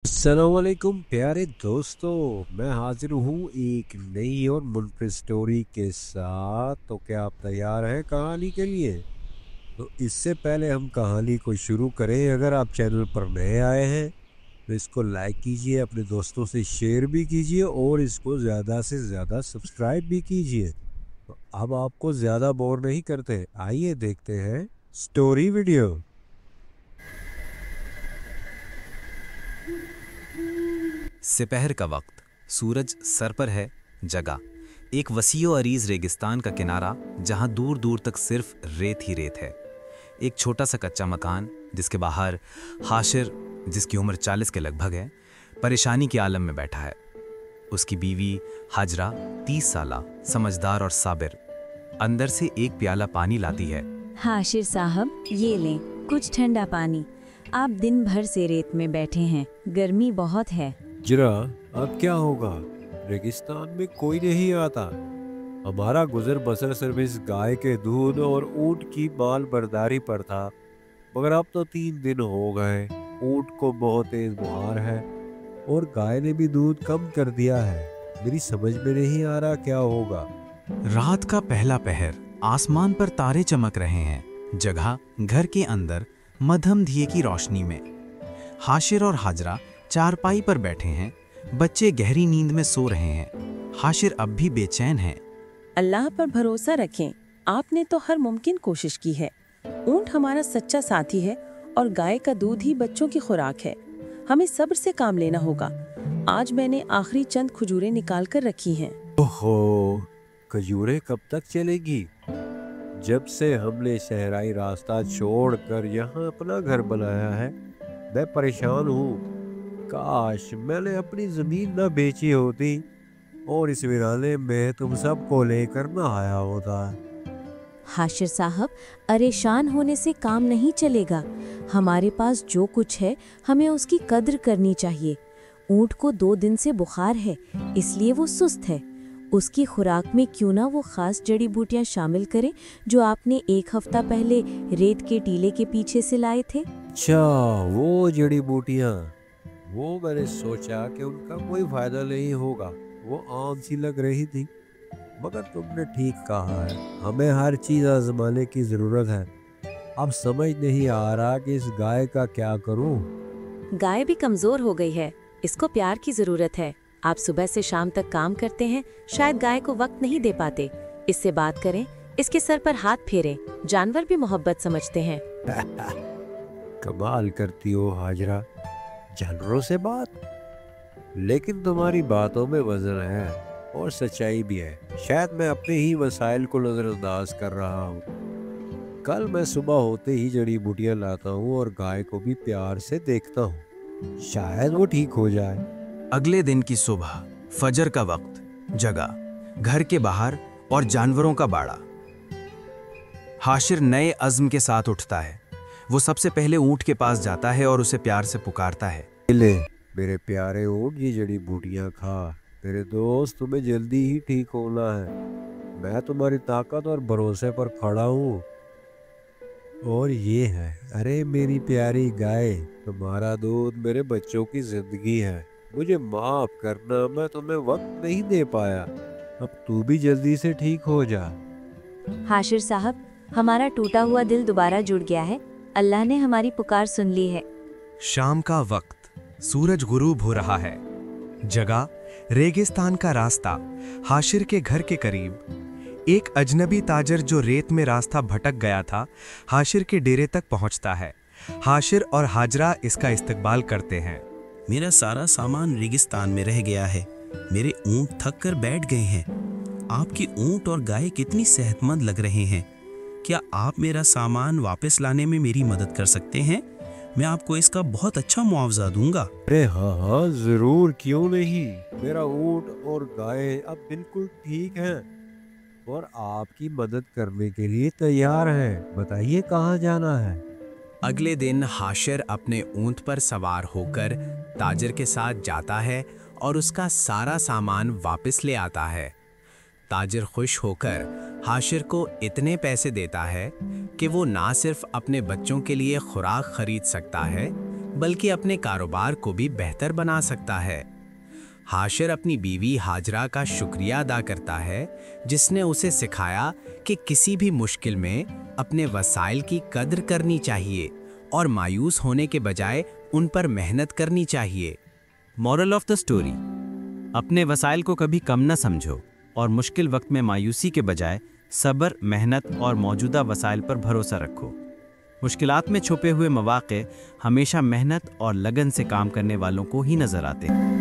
अस्सलामुअलैकुम प्यारे दोस्तों। मैं हाजिर हूँ एक नई और मुनफिद स्टोरी के साथ। तो क्या आप तैयार हैं कहानी के लिए? तो इससे पहले हम कहानी को शुरू करें, अगर आप चैनल पर नए आए हैं तो इसको लाइक कीजिए, अपने दोस्तों से शेयर भी कीजिए और इसको ज़्यादा से ज़्यादा सब्सक्राइब भी कीजिए। तो अब आपको ज़्यादा बोर नहीं करते, आइए देखते हैं स्टोरी वीडियो। सिपहर का वक्त, सूरज सर पर है। जगह एक वसीओ अरीज रेगिस्तान का किनारा जहां दूर दूर तक सिर्फ रेत ही रेत है। एक छोटा सा कच्चा मकान जिसके बाहर हाशिर, जिसकी उम्र 40 के लगभग है, परेशानी के आलम में बैठा है। उसकी बीवी हाजरा 30 साला, समझदार और साबिर, अंदर से एक प्याला पानी लाती है। हाशिर साहब, ये लें कुछ ठंडा पानी। आप दिन भर से रेत में बैठे हैं, गर्मी बहुत है। जरा अब क्या होगा? रेगिस्तान में कोई नहीं आता। हमारा गुजर बसर सिर्फ इस गाय के दूध और ऊंट की माल बर्दारी पर था, मगर अब तो 3 दिन हो गए। ऊंट को बहुत तेज बुखार है और गाय ने भी दूध कम कर दिया है। मेरी समझ में नहीं आ रहा क्या होगा। रात का पहला पहर, आसमान पर तारे चमक रहे हैं। जगह घर के अंदर मध्यम दिए की रोशनी में। हाशिर और हाजरा चारपाई पर बैठे हैं। बच्चे गहरी नींद में सो रहे हैं। हाशिर अब भी बेचैन है। अल्लाह पर भरोसा रखें, आपने तो हर मुमकिन कोशिश की है। ऊंट हमारा सच्चा साथी है और गाय का दूध ही बच्चों की खुराक है। हमें सब्र से काम लेना होगा। आज मैंने आखिरी चंद खजूरें निकाल कर रखी हैं। ओहो, खजूरें कब तक चलेगी? जब से हमने शहराई रास्ता छोड़कर यहाँ अपना घर बनाया है, मैं परेशान हूँ। काश मैंने अपनी जमीन न बेची होती और इस वीराने में तुम सबको लेकर न आया होता। हाशिर साहब, परेशान होने से काम नहीं चलेगा। हमारे पास जो कुछ है, हमें उसकी कद्र करनी चाहिए। ऊंट को 2 दिन से बुखार है, इसलिए वो सुस्त है। उसकी खुराक में क्यों ना वो खास जड़ी बूटियां शामिल करें जो आपने 1 हफ्ता पहले रेत के टीले के पीछे से लाए थे। अच्छा, वो जड़ी बूटियाँ। वो मैंने सोचा कि उनका कोई फायदा नहीं होगा, वो आम सी लग रही थी। मगर तुमने ठीक कहा है, हमें हर चीज आजमाने की जरूरत है। अब समझ नहीं आ रहा कि इस गाय का क्या करूं। गाय भी कमजोर हो गई है, इसको प्यार की जरूरत है। आप सुबह से शाम तक काम करते हैं, शायद गाय को वक्त नहीं दे पाते। इससे बात करें, इसके सर पर हाथ फेरें। जानवर भी मोहब्बत समझते हैं। कमाल करती हो हाजरा, जानवरों से बात। लेकिन तुम्हारी बातों में वजन है और सच्चाई भी है। शायद मैं अपने ही वसाइल को नजरअंदाज कर रहा हूँ। कल मैं सुबह होते ही जड़ी बूटियां लाता हूँ और गाय को भी प्यार से देखता हूँ, शायद वो ठीक हो जाए। अगले दिन की सुबह, फजर का वक्त। जगह घर के बाहर और जानवरों का बाड़ा। हाशिर नए अज़्म के साथ उठता है। वो सबसे पहले ऊंट के पास जाता है और उसे प्यार से पुकारता है। ले मेरे प्यारे ऊँट, ये जड़ी बूटियां खा। मेरे दोस्त, तुम्हें जल्दी ही ठीक होना है। मैं तुम्हारी ताकत और भरोसे पर खड़ा हूँ। और ये है, अरे मेरी प्यारी गाय, तुम्हारा दूध मेरे बच्चों की जिंदगी है। मुझे माफ करना, मैं तुम्हें वक्त नहीं दे पाया। अब तू भी जल्दी से ठीक हो जा। हाशिर साहब, हमारा टूटा हुआ दिल दोबारा जुड़ गया है। अल्लाह ने हमारी पुकार सुन ली है। शाम का वक्त, सूरज गुरूब हो रहा है। जगह रेगिस्तान का रास्ता। हाशिर के घर के करीब एक अजनबी ताजर जो रेत में रास्ता भटक गया था, हाशिर के डेरे तक पहुंचता है। हाशिर और हाजरा इसका इस्तकबाल करते हैं। मेरा सारा सामान रेगिस्तान में रह गया है। मेरे ऊंट थक कर बैठ गए हैं। आपकी ऊंट और गाय कितनी सेहतमंद लग रहे हैं। क्या आप मेरा सामान वापस लाने में मेरी मदद कर सकते हैं? मैं आपको इसका बहुत अच्छा मुआवजा दूंगा। अरे हाँ हाँ, जरूर, क्यों नहीं। मेरा ऊंट और गाय अब बिल्कुल ठीक हैं और आपकी मदद करने के लिए तैयार हैं। बताइए कहाँ जाना है। अगले दिन हाशिर अपने ऊंट पर सवार होकर ताजर के साथ जाता है और उसका सारा सामान वापस ले आता है। ताजिर खुश होकर हाशिर को इतने पैसे देता है कि वो ना सिर्फ अपने बच्चों के लिए खुराक खरीद सकता है, बल्कि अपने कारोबार को भी बेहतर बना सकता है। हाशिर अपनी बीवी हाजरा का शुक्रिया अदा करता है, जिसने उसे सिखाया कि किसी भी मुश्किल में अपने वसाइल की कद्र करनी चाहिए और मायूस होने के बजाय उन पर मेहनत करनी चाहिए। मॉरल ऑफ द स्टोरी: अपने वसाइल को कभी कम न समझो और मुश्किल वक्त में मायूसी के बजाय सब्र, मेहनत और मौजूदा वसाइल पर भरोसा रखो। मुश्किलात में छुपे हुए मौके हमेशा मेहनत और लगन से काम करने वालों को ही नजर आते हैं।